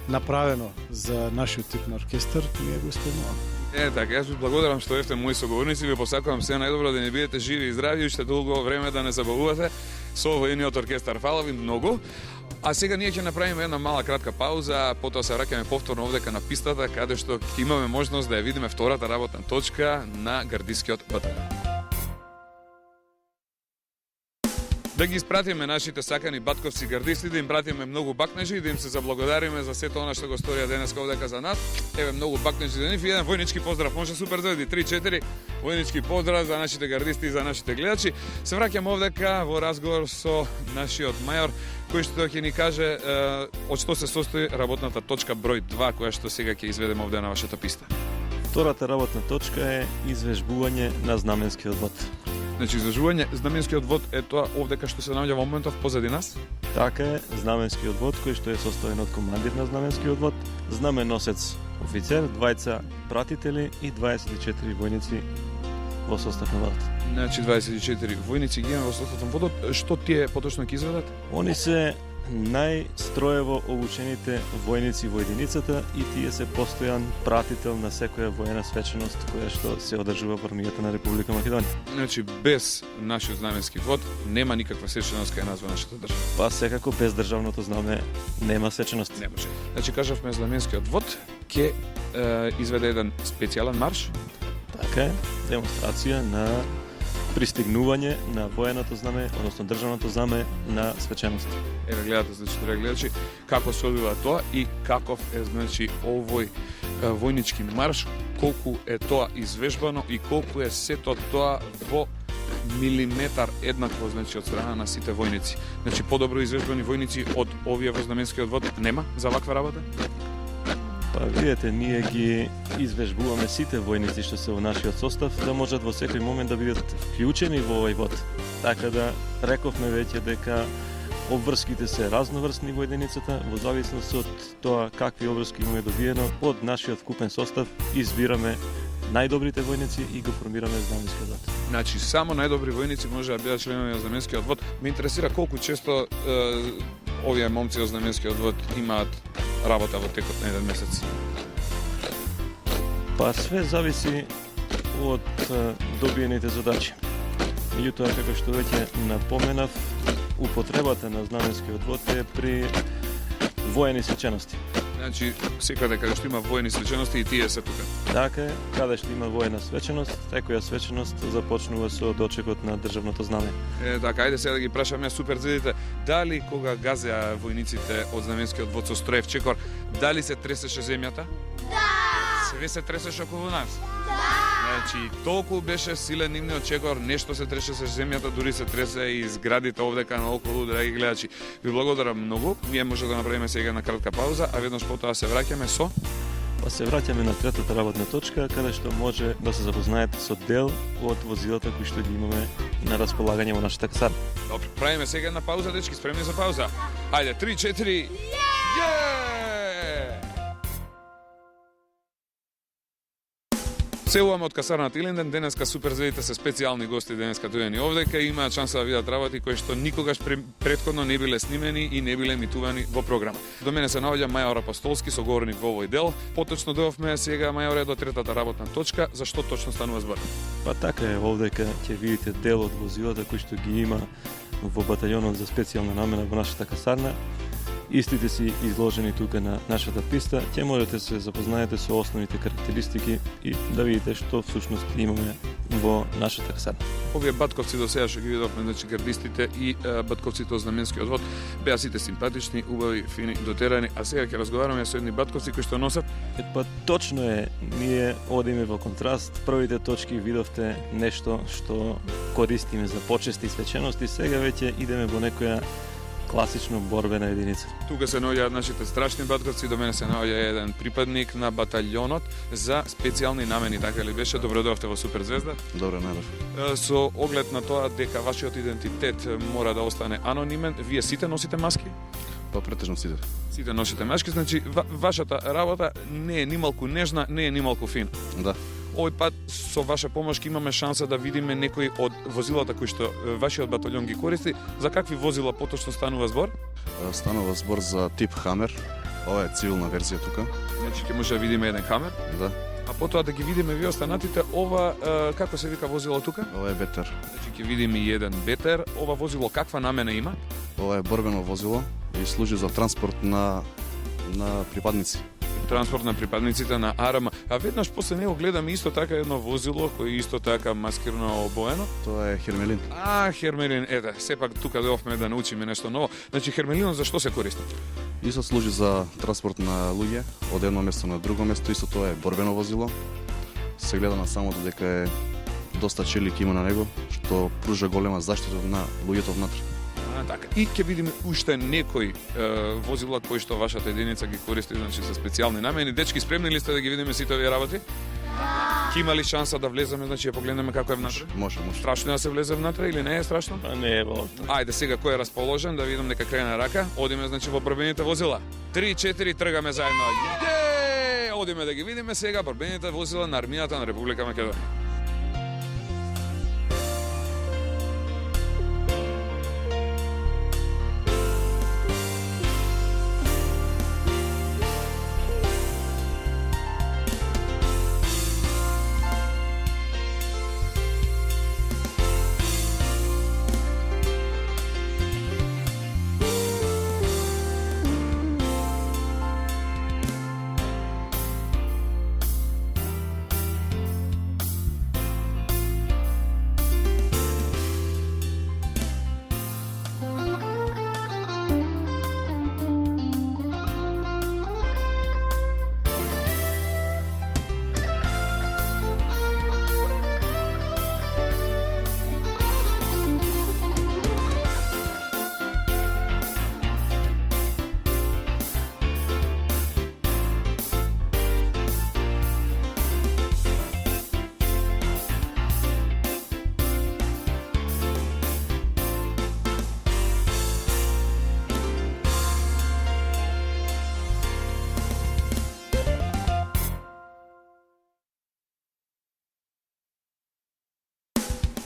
[SPEAKER 11] направено за нашиот тип на оркестар, ние го исполнуваме.
[SPEAKER 1] Така, јас ви благодарам што евте мои соговорници, ви посакувам се најдобро да не бидете живи и здрави и уште долго време да не забавувате со војниот оркестар. Фала ви многу. А сега ние ќе направиме една мала кратка пауза, потоа се враќаме повторно овдека на пистата, каде што ќе имаме можност да ја видиме втората работна точка на гардискиот батальон. Да ги испратиме нашите сакани батковци гардисти, да им пратиме многу бакнежи и да им се заблагодариме за сето она што го сторија денеска овдека за нас. Еве многу бакнежи за нив и еден војнички поздрав. Може супер заведи 3-4 војнички поздрав за нашите гардисти и за нашите гледачи. Се враќаме овдека во разговор со нашиот мајор, кој што ќе ни каже од што се состои работната точка број 2, која што сега ќе изведеме овде на вашата писта.
[SPEAKER 6] Втората работна точка е извежбување на знаменскиот вод.
[SPEAKER 1] Значи, извежбување знаменскиот вод е тоа овдека што се наоѓа во моментов позади нас?
[SPEAKER 6] Така е, знаменскиот вод кој што е состоен од командир на знаменскиот вод, знаменосец офицер, двајца пратители и 24 војници во состав на водот.
[SPEAKER 1] Значи 24 војници ги имаме во состав на водот. Што тие поточно ќе изведат?
[SPEAKER 6] Они се најстроево обучените војници во единицата и тие се постојан пратител на секоја воена свеченост која што се одржува во армијата на Република Македонија.
[SPEAKER 1] Значи без нашиот знаменски вод нема никаква свеченост кај нас во нашата држава.
[SPEAKER 6] Па секако без државното знаме нема свеченост.
[SPEAKER 1] Не може. Значи кажавме знаменскиот вод ќе изведе еден специјален марш.
[SPEAKER 6] Така е, демонстрација на пристигнување на военото знаме, односно државното знаме на свеченост.
[SPEAKER 1] Еве гледате, значи, драги гледачи, како се одвива тоа и каков е, значи, овој војнички марш, колку е тоа извежбано и колку е сето тоа во милиметар еднакво, значи, од страна на сите војници. Значи, подобро извежбани војници од овие во знаменскиот вод нема за ваква работа?
[SPEAKER 6] Па видете, ние ги извежбуваме сите војници што се во нашиот состав да можат во секој момент да бидат вклучени во овој вод. Така да рековме веќе дека обврските се разноврсни во единицата, во зависност од тоа какви обврски имаме добиено од нашиот вкупен состав, избираме најдобрите војници и го формираме знаменскиот вод.
[SPEAKER 1] Значи, само најдобри војници може да бидат членови на знаменскиот вод. Ме интересира колку често овие момци од знаменскиот вод имаат работа во текот на еден месец.
[SPEAKER 6] Па све зависи од добиените задачи. Меѓутоа, како што веќе напоменав, употребата на знаменскиот вод е при воени свечености.
[SPEAKER 1] Значи, секаде каде што има воени свечености и тие се тука.
[SPEAKER 6] Така е, каде што има воена свеченост, секоја свеченост започнува со дочекот на државното знаме.
[SPEAKER 1] Така, ајде сега да ги прашам ја супер зидите, дали кога газеа војниците од знаменскиот вод со строев чекор, дали се тресеше земјата?
[SPEAKER 7] Да!
[SPEAKER 1] Све се тресеше околу нас?
[SPEAKER 7] Да!
[SPEAKER 1] Значи, толку беше силен нивниот чекор, нешто се тресеше земјата, дури се тресе и зградите овдека наоколу, драги гледачи. Ви благодарам многу. Ние може да направиме сега една кратка пауза, а веднаш потоа се враќаме со...
[SPEAKER 6] Па се враќаме на третата работна точка, каде што може да се запознаете со дел од возилата кои што ги имаме на располагање во нашата касарна.
[SPEAKER 1] Добро, правиме сега една пауза, дечки, спремни за пауза. Ајде, 3-4... Целуваме од касарната Илинден, денеска супер зведите се специјални гости денеска дојдени овдека и имаат шанса да видат работи кои што никогаш претходно не биле снимени и не биле емитувани во програма. До мене се наоѓа мајор Апостолски, соговорник во овој дел. Поточно дојавме сега мајоре до третата работна точка. За што точно станува збор?
[SPEAKER 6] Па така е, овдека ќе видите дел од возилата кои што ги има во батальонот за специјална намена во нашата касарна. Истите си изложени тука на нашата писта, ќе можете се запознаете со основните карактеристики и да видите што всушност имаме во нашата касарна.
[SPEAKER 1] Овие батковци до сега што ги видовме, значи гардистите и батковците од знаменскиот вод, беа сите симпатични, убави, фини, дотерани, а сега ќе разговараме со едни батковци кои што носат.
[SPEAKER 6] Па точно е, ние одиме во контраст. Првите точки видовте нешто што користиме за почести и свечености, сега веќе идеме во некоја класично борбена единица.
[SPEAKER 1] Тука се наоѓаат нашите страшни батковци, до мене се наоѓа еден припадник на баталјонот за специјални намени, така ли беше? Добро дојдовте во Супер Звезда.
[SPEAKER 12] Добро, најдов.
[SPEAKER 1] Со оглед на тоа дека вашиот идентитет мора да остане анонимен, вие сите носите маски?
[SPEAKER 12] Па претежно сите.
[SPEAKER 1] Сите носите маски, значи вашата работа не е нималку нежна, не е нималку фина.
[SPEAKER 12] Да.
[SPEAKER 1] Овој пат со ваша помош имаме шанса да видиме некои од возилата кои што вашиот батальон ги користи. За какви возила поточно станува збор?
[SPEAKER 12] Станува збор за тип Хамер. Ова е цивилна верзија тука.
[SPEAKER 1] Значи ќе може да видиме еден Хамер.
[SPEAKER 12] Да.
[SPEAKER 1] А потоа да ги видиме вие останатите, ова како се вика возило тука?
[SPEAKER 12] Ова е Бетер.
[SPEAKER 1] Значи ќе видиме и еден Бетер. Ова возило каква намена има?
[SPEAKER 12] Ова е борбено возило и служи за транспорт на припадници.
[SPEAKER 1] Транспорт на припадниците на АРМ. А веднаш после него гледаме исто така едно возило кој исто така маскирно обоено.
[SPEAKER 12] Тоа е Хермелин.
[SPEAKER 1] Хермелин, ете, сепак тука дојавме да научиме нешто ново. Значи Хермелинот за што се користи?
[SPEAKER 12] Исто служи за транспорт на луѓе од едно место на друго место. Исто тоа е борбено возило. Се гледа на самото дека е доста челик има на него, што пружа голема заштита на луѓето внатре.
[SPEAKER 1] Така. И ќе видиме уште некои возила кои што вашата единица ги користи, значи за специјални намени. Дечки, спремни ли сте да ги видиме сите овие работи? Да. Ќе има ли шанса да влеземе, значи ја погледнеме како е внатре?
[SPEAKER 12] Може.
[SPEAKER 1] Страшно е да се влезе внатре или не е страшно?
[SPEAKER 6] Не е болно.
[SPEAKER 1] Ајде сега кој е расположен да видам дека крене рака. Одиме значи во борбените возила. 3-4 тргаме заедно. Одиме да ги видиме сега борбените возила на армијата на Република Македонија.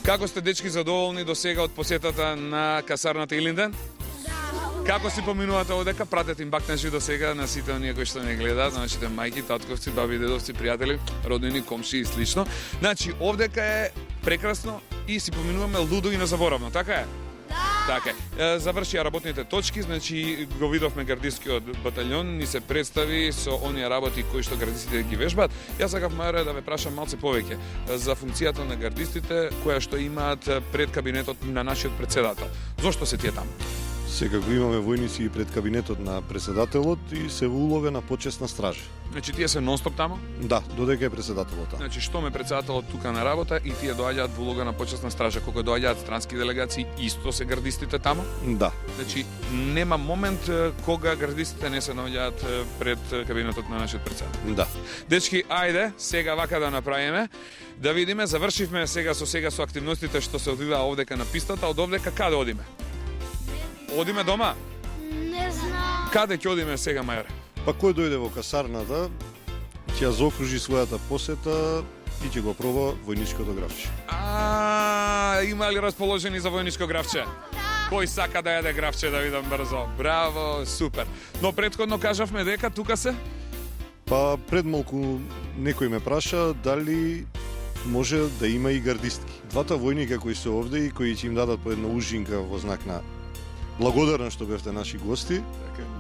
[SPEAKER 1] Како сте, дечки, задоволни до сега од посетата на касарната Илинден? Да. Како си поминувате одека? Пратете им бакнежи до сега на сите оние кои што не гледаат, на нашите мајки, татковци, баби, дедовци, пријатели, роднини, комши и слично. Значи, овдека е прекрасно и си поминуваме лудо и незаборавно, така е? Така е. Завршија работните точки, значи го видовме гардискиот батальон, ни се представи со оние работи кои што гардистите ги вежбаат. Јас сакав Мајоре да ве прашам малце повеќе за функцијата на гардистите која што имаат пред кабинетот на нашиот председател. Зошто се тие таму?
[SPEAKER 4] Секако имаме војници и пред кабинетот на председателот и се во улога на почесна стража.
[SPEAKER 1] Значи тие се нонстоп таму?
[SPEAKER 4] Да, додека е председателот таму.
[SPEAKER 1] Значи што ме председателот тука на работа и тие доаѓаат во улога на почесна стража, кога доаѓаат странски делегации, исто се гардистите таму?
[SPEAKER 4] Да.
[SPEAKER 1] Значи нема момент кога гардистите не се наоѓаат пред кабинетот на нашиот председател.
[SPEAKER 4] Да.
[SPEAKER 1] Дечки, ајде, сега вака да направиме, да видиме, завршивме сега со активностите што се одвива овдека на пистата, од овдека каде одиме? Одиме дома?
[SPEAKER 7] Не знам.
[SPEAKER 1] Каде ќе одиме сега, Мајоре?
[SPEAKER 4] Па кој дојде во касарната, ќе ја заокружи својата посета и ќе го проба војничкото гравче.
[SPEAKER 1] Има ли расположени за војничко гравче? Кој сака да јаде гравче, да видам брзо? Браво, супер. Но претходно кажавме дека тука се?
[SPEAKER 4] Па пред малку некој ме праша дали може да има и гардистки. Двата војника кои се овде и кои ќе им дадат по една ужинка во знак на благодарен што бевте наши гости,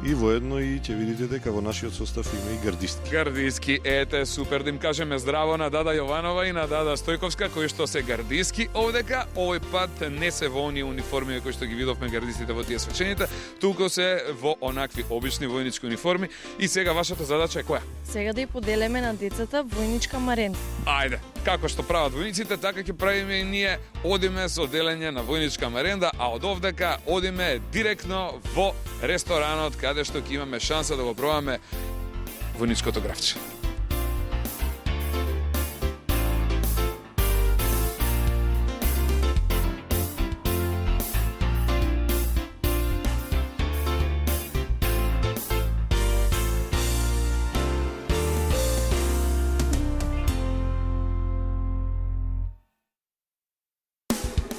[SPEAKER 4] и воедно и ќе видите дека во нашиот состав има и гардистки.
[SPEAKER 1] Гардистки, ете, супер, да им кажеме здраво на Дада Јованова и на Дада Стојковска, кои што се гардистки овдека. Овој пат не се во оние униформи кои што ги видовме гардистите во тие свечените, туку се во онакви обични војнички униформи. И сега вашата задача е која?
[SPEAKER 13] Сега да ја поделиме на децата војничка марента.
[SPEAKER 1] Ајде. Како што прават војниците, така ќе правиме и ние. Одиме со делење на војничка меренда, а од овдека одиме директно во ресторанот каде што ќе имаме шанса да го пробаме војничкото графче.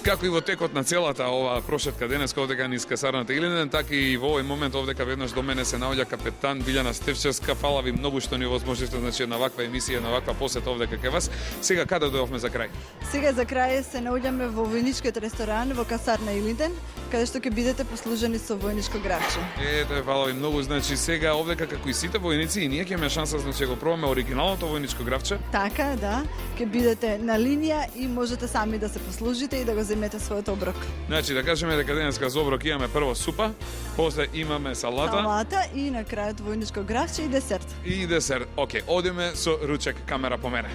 [SPEAKER 1] Како и во текот на целата ова прошетка денеска овдека низ касарната Илинден, така и во овој момент овдека веднаш до мене се наоѓа капетан Билјана Стефчевска. Фала ви многу што ни овозможивте, значи на ваква емисија, на ваква посета овдека кај вас. Сега каде дојавме за крај?
[SPEAKER 3] Сега за крај се наоѓаме во војничкиот ресторан во касарна Илинден, каде што ќе бидете послужени со војничко графче.
[SPEAKER 1] Ете, фала ви многу. Значи сега овдека како и сите војници и ние ќе имаме шанса значи го пробаме оригиналното војничко графче.
[SPEAKER 3] Така, да. Ќе бидете на линија и можете сами да се послужите и да го земете својот оброк.
[SPEAKER 1] Значи да кажеме дека денеска за оброк имаме прво супа, после имаме салата
[SPEAKER 3] И на крајот војничко графче и десерт.
[SPEAKER 1] И десерт. Океј, одиме со ручек, камера по мене.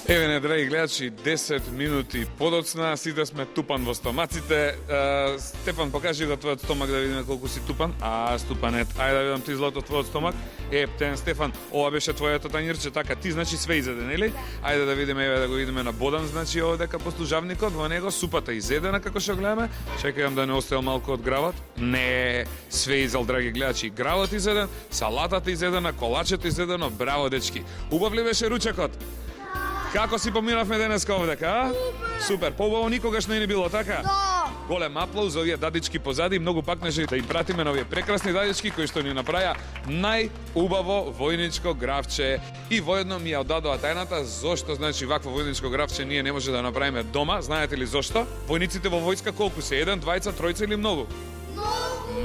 [SPEAKER 1] Еве не, драги гледачи, 10 минути подоцна, сите сме тупан во стомаците. Стефан, покажи го твојот стомак да видиме колку си тупан. Ступанет, ајде да видам ти злато твојот стомак. Ептен, Стефан, ова беше твоето тањирче, така ти значи све изеде, нели? Ајде да видиме, еве да го видиме на Бодан, значи овдека послужавникот, во него супата изедена како што гледаме. Чекајам да не остел малку од гравот. Не, све изел, драги гледачи, гравот изеден, салатата изедена, колачето изедено, браво дечки. Убав ли беше ручекот? Како си поминавме денеска овдека, а? Супер, поубаво никогаш не ни било, така? Да! Голем аплауз за овие дадички позади, многу пак не да и пратиме на овие прекрасни дадички кои што ни направија најубаво војничко графче и воедно ми ја одадоа тајната зошто значи вакво војничко графче ние не може да направиме дома. Знаете ли зошто? Војниците во војска колку се? 1, 2, 3 или многу?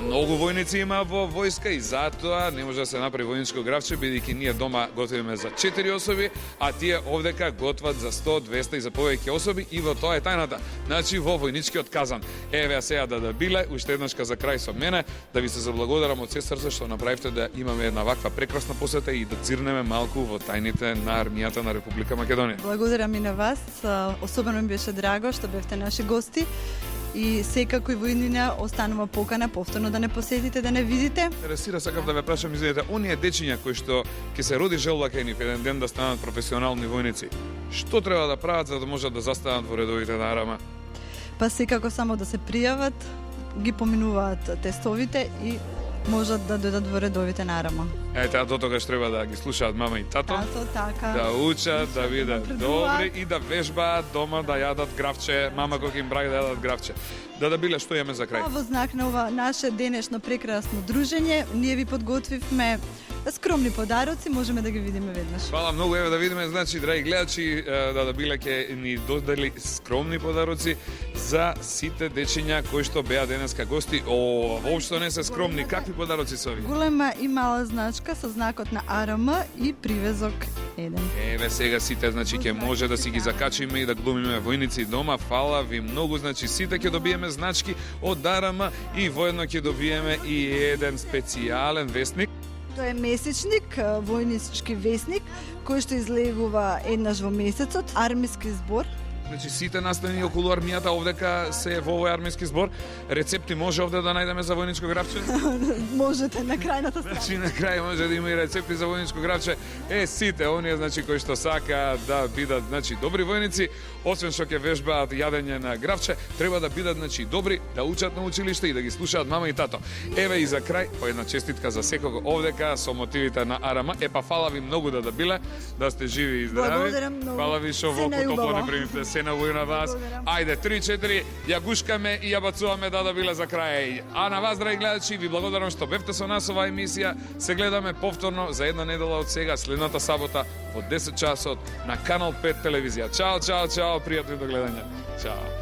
[SPEAKER 1] Многу војници има во војска и затоа не може да се направи војничко графче, бидејќи ние дома готвиме за 4 особи, а тие овдека готват за 100, 200 и за повеќе особи и во тоа е тајната. Значи во војничкиот казан. Еве сега да биле, уште еднашка за крај со мене, да ви се заблагодарам од се срце што направивте да имаме една ваква прекрасна посета и да цирнеме малку во тајните на армијата на Република Македонија.
[SPEAKER 3] Благодарам и на вас, особено ми беше драго што бевте наши гости. И секако и во иднина останува покана повторно да не посетите, да не видите.
[SPEAKER 1] Интересира, сакав да ве прашам, извинете, оние дечиња кои што ќе се роди желба кај нив еден ден да станат професионални војници, што треба да прават за да можат да застанат во редовите на арама?
[SPEAKER 3] Па секако само да се пријават, ги поминуваат тестовите и можат да дојдат во редовите на Арама.
[SPEAKER 1] Ете, а до тогаш треба да ги слушаат мама и тато,
[SPEAKER 3] Тато, така.
[SPEAKER 1] да учат, да видат
[SPEAKER 3] напредуваат.
[SPEAKER 1] добри и да вежбаат дома, да јадат гравче, мама кога им браги да јадат гравче. Да биле што имаме за крај.
[SPEAKER 3] А во знак на ова наше денешно прекрасно дружење, ние ви подготвивме скромни подароци, можеме да ги видиме веднаш.
[SPEAKER 1] Фала многу, еве да видиме, значи, драги гледачи, да биле ќе ни додели скромни подароци за сите дечиња кои што беа денеска гости. О, воопшто не се скромни. Какви подароци се овие?
[SPEAKER 3] Голема и мала значка со знакот на АРМ и привезок 1.
[SPEAKER 1] Еве сега сите, значи ќе може да си ги закачиме и да глумиме војници дома. Фала ви многу, значи сите ќе добиеме значки од АРМ и воедно ќе добиеме и еден специјален вестник.
[SPEAKER 3] Тоа е месечник, војнички вестник, кој што излегува еднаш во месецот, армиски збор.
[SPEAKER 1] Значи сите настани околу армијата овдека се во овој армиски збор. Рецепти може овде да најдеме за војничко гравче?
[SPEAKER 3] Можете на крајната страна.
[SPEAKER 1] Значи на крај може да има и рецепти за војничко гравче. Сите оние значи кои што сакаат да бидат значи добри војници, освен што ќе вежбаат јадење на гравче, треба да бидат значи добри, да учат на училиште и да ги слушаат мама и тато. Еве и за крај по една честитка за секого овдека со мотивите на АРМ. Фала ви многу да биле, да сте живи и здрави.
[SPEAKER 3] Благодарам многу.
[SPEAKER 1] Фала ви што
[SPEAKER 3] Се
[SPEAKER 1] во топло
[SPEAKER 3] најубаво.
[SPEAKER 1] не примивте се на вој на вас.
[SPEAKER 3] Благодарам.
[SPEAKER 1] Ајде 3-4 ја гушкаме и ја бацуваме да биле за крај. А на вас, драги гледачи, ви благодарам што бевте со нас оваа емисија. Се гледаме повторно за една недела од сега, следната сабота во 10 часот на Канал 5 телевизија. Чао, чао, чао, пријатно до гледање. Чао.